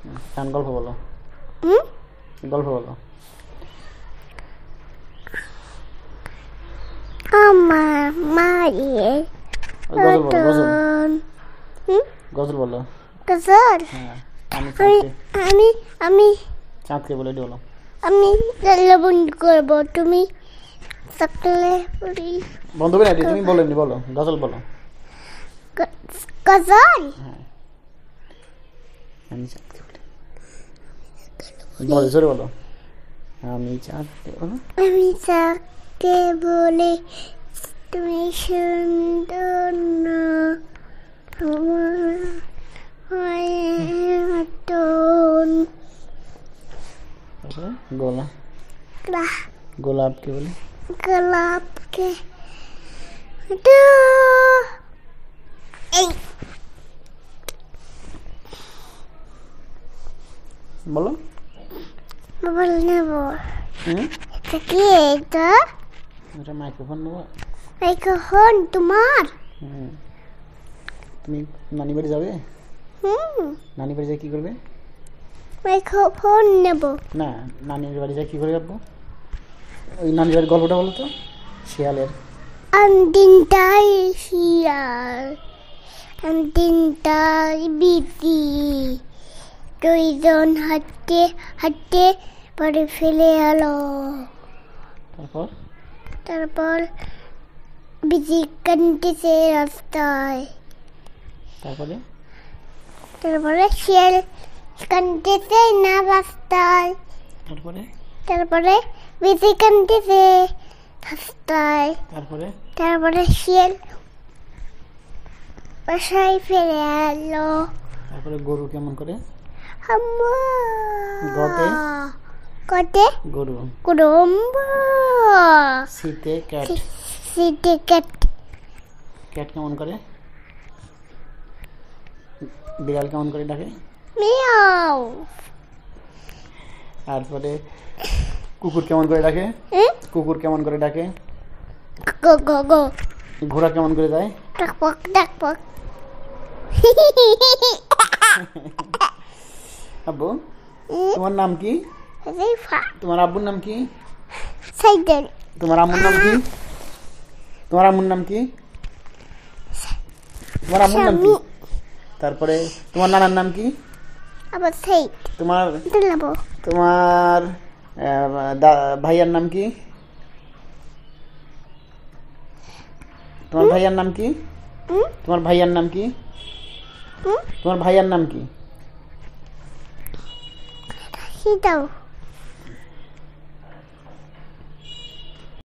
এখন গল্প বলো। গল্প বলো। আমার মায়ের গজল বলো, গজল। গজল বলো। গজল। হ্যাঁ, আমি আমি চাঁদকে বলে এটি বলো। আমি বন্ধ করবো, তুমি সকালে বন্ধ করে এটি তুমি বলো, এমনি বলো, গজল বলো। গজল। হ্যাঁ, আমি চাঁদকে বলে বলো, জোরে বলো। আমি চাঁদকে বলো। আমি চাঁদকে বলে তুমি সুন্দর না, আমার মায়ের মতন। গোলাপ। গোলাপকে বলে গোলাপকে এই বলো। মোবাইল নেব। এটা কি? এটা এটা মাইক্রোফোন নেবো। মাইক্রোফোন তোমার? তুমি নানি বাড়ি যাবে? নানি বাড়ি যাই কি করবে? মাইক্রোফোন নেব। না, নানির বাড়ি যাই কি করে যাবো? ওই নানির বাড়ির গল্পটা বলো তো, শিয়ালের। তিনটাই শিয়াল, তিনটাই বিটি, দুইজন হাঁটতে হাঁটতে পরে ফেলে এলো। তারপর বিজি কান্দিছে রাস্তায়। তারপরে শিয়াল কান্দিছে না রাস্তায়। তারপরে বিজি কান্দিছে রাস্তায়। তারপরে শিয়াল বাসায় ফিরে এলো। তারপরে গরু কেমন করে? কতে গরু। শীতে ক্যাট। শীতে ক্যাট। ক্যাট কেমন করে? বিড়াল কেমন করে ডাকে? মিয়াও। তারপরে কুকুর কেমন করে ডাকে? কুকুর কেমন করে ডাকে? গো গো গো। ঘোড়া কেমন করে যায়? ডাকপক ডাকপক। আব্বু, তোমার নাম কি? তোমার আব্বুর নাম কি? সাইডেন। তোমার আম্মুর নাম কি? তোমার আম্মুর নাম কি? তোমার আম্মুর নাম কি? তারপরে তোমার নানার নাম কি? আবার সাইড। তোমার ভাইয়ার নাম কি? তোমার ভাইয়ার নাম কি? তোমার ভাইয়ার নাম কি? তোমার ভাইয়ার নাম কি? দাও।